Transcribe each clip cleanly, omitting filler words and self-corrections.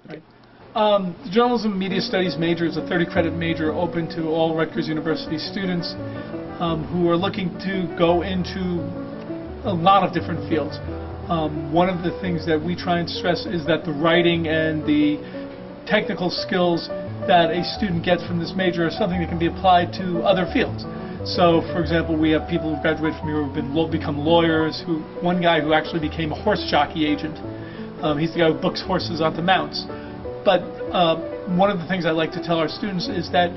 Right. The Journalism and Media Studies major is a 30-credit major open to all Rutgers University students who are looking to go into a lot of different fields. One of the things that we try and stress is that the writing and the technical skills that a student gets from this major are something that can be applied to other fields. So, for example, we have people who graduate from here who have become lawyers. One guy who actually became a horse jockey agent. He's the guy who books horses onto mounts. But one of the things I like to tell our students is that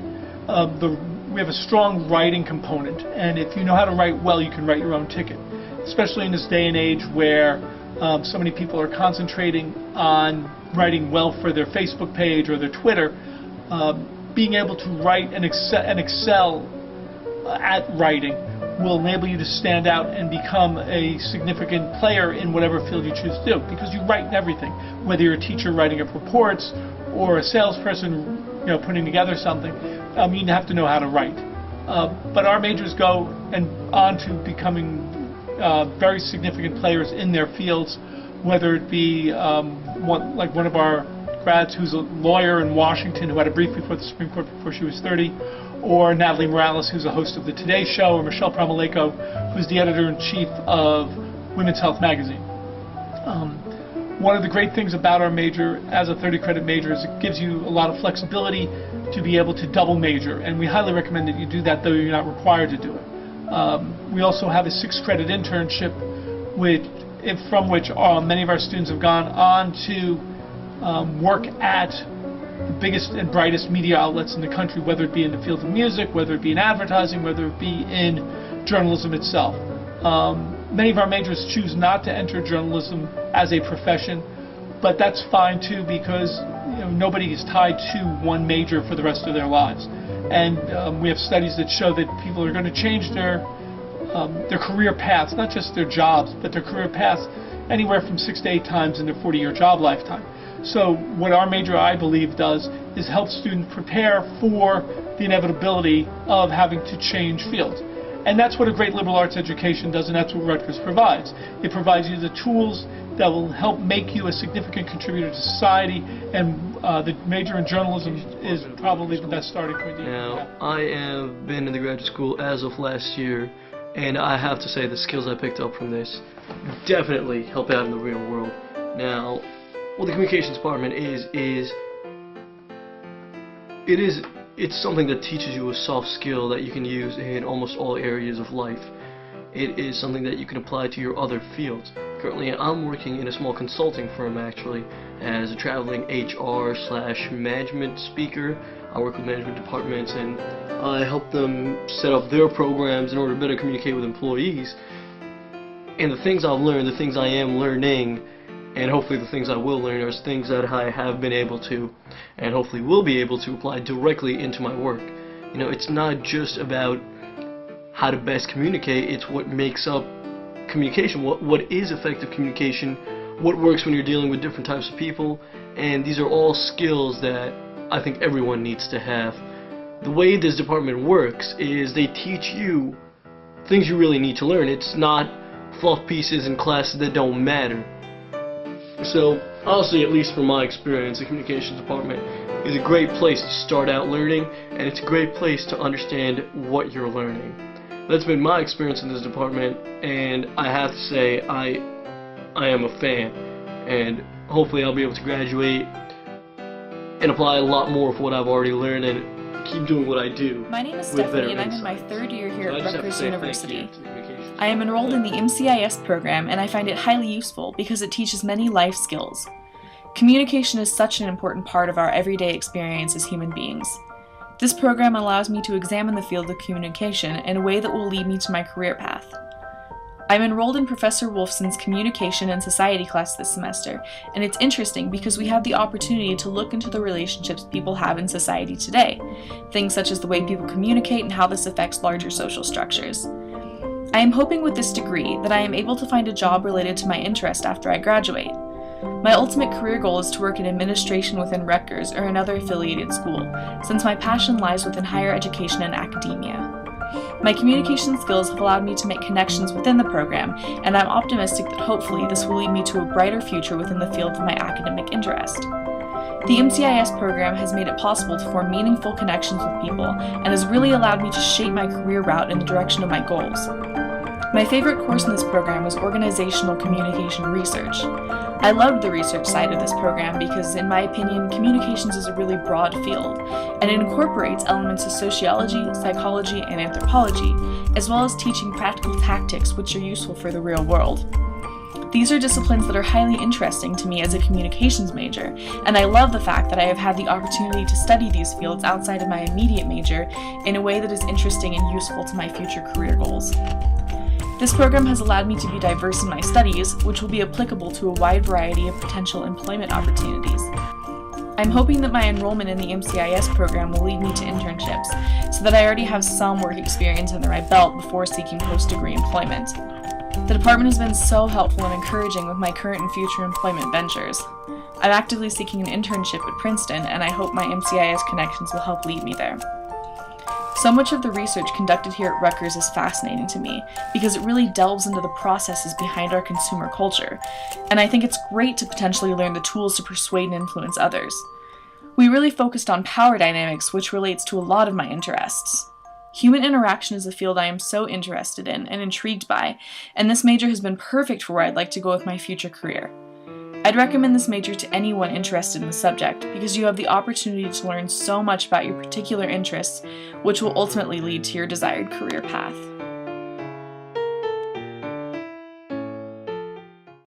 we have a strong writing component, and if you know how to write well, you can write your own ticket. Especially in this day and age where so many people are concentrating on writing well for their Facebook page or their Twitter, being able to write and excel at writing will enable you to stand out and become a significant player in whatever field you choose to do, because you write in everything. Whether you're a teacher writing up reports or a salesperson, putting together something, you have to know how to write. But our majors go on to becoming very significant players in their fields, whether it be one of our grads who's a lawyer in Washington who had a brief before the Supreme Court before she was 30, or Natalie Morales, who's a host of the Today Show, or Michelle Promaleko, who's the editor-in-chief of Women's Health magazine. One of the great things about our major as a 30-credit major is it gives you a lot of flexibility to be able to double major, and we highly recommend that you do that, though you're not required to do it. We also have a 6-credit internship from which many of our students have gone on to work at the biggest and brightest media outlets in the country, whether it be in the field of music, whether it be in advertising, whether it be in journalism itself. Many of our majors choose not to enter journalism as a profession, but that's fine too, because nobody is tied to one major for the rest of their lives. And we have studies that show that people are going to change their career paths, not just their jobs, but their career paths anywhere from 6 to 8 times in their 40-year job lifetime. So what our major, I believe, does is help students prepare for the inevitability of having to change fields. And that's what a great liberal arts education does, and that's what Rutgers provides. It provides you the tools that will help make you a significant contributor to society, and the major in journalism is probably the best starting point. Now, I have been in the graduate school as of last year, and I have to say the skills I picked up from this definitely help out in the real world. Now, what the communications department it's something that teaches you a soft skill that you can use in almost all areas of life. It is something that you can apply to your other fields. Currently, I'm working in a small consulting firm, actually, as a traveling HR/management speaker. I work with management departments, and I help them set up their programs in order to better communicate with employees. And the things I've learned, the things I am learning, and hopefully the things I will learn are things that I have been able to, and hopefully will be able to, apply directly into my work. It's not just about how to best communicate, it's what makes up communication, what is effective communication, what works when you're dealing with different types of people, and these are all skills that I think everyone needs to have. The way this department works is they teach you things you really need to learn. It's not fluff pieces in classes that don't matter. So, honestly, at least from my experience, the communications department is a great place to start out learning, and it's a great place to understand what you're learning. That's been my experience in this department, and I have to say I am a fan, and hopefully I'll be able to graduate and apply a lot more of what I've already learned and keep doing what I do. My name is Stephanie, and I'm in my 3rd year here at Rutgers University. I am enrolled in the MCIS program, and I find it highly useful because it teaches many life skills. Communication is such an important part of our everyday experience as human beings. This program allows me to examine the field of communication in a way that will lead me to my career path. I'm enrolled in Professor Wolfson's Communication and Society class this semester, and it's interesting because we have the opportunity to look into the relationships people have in society today, things such as the way people communicate and how this affects larger social structures. I am hoping with this degree that I am able to find a job related to my interest after I graduate. My ultimate career goal is to work in administration within Rutgers or another affiliated school, since my passion lies within higher education and academia. My communication skills have allowed me to make connections within the program, and I'm optimistic that hopefully this will lead me to a brighter future within the field of my academic interest. The MCIS program has made it possible to form meaningful connections with people and has really allowed me to shape my career route in the direction of my goals. My favorite course in this program was Organizational Communication Research. I loved the research side of this program because, in my opinion, communications is a really broad field, and it incorporates elements of sociology, psychology, and anthropology, as well as teaching practical tactics which are useful for the real world. These are disciplines that are highly interesting to me as a communications major, and I love the fact that I have had the opportunity to study these fields outside of my immediate major in a way that is interesting and useful to my future career goals. This program has allowed me to be diverse in my studies, which will be applicable to a wide variety of potential employment opportunities. I'm hoping that my enrollment in the MCIS program will lead me to internships, so that I already have some work experience under my belt before seeking post-degree employment. The department has been so helpful and encouraging with my current and future employment ventures. I'm actively seeking an internship at Princeton, and I hope my MCIS connections will help lead me there. So much of the research conducted here at Rutgers is fascinating to me because it really delves into the processes behind our consumer culture, and I think it's great to potentially learn the tools to persuade and influence others. We really focused on power dynamics, which relates to a lot of my interests. Human interaction is a field I am so interested in and intrigued by, and this major has been perfect for where I'd like to go with my future career. I'd recommend this major to anyone interested in the subject because you have the opportunity to learn so much about your particular interests, which will ultimately lead to your desired career path.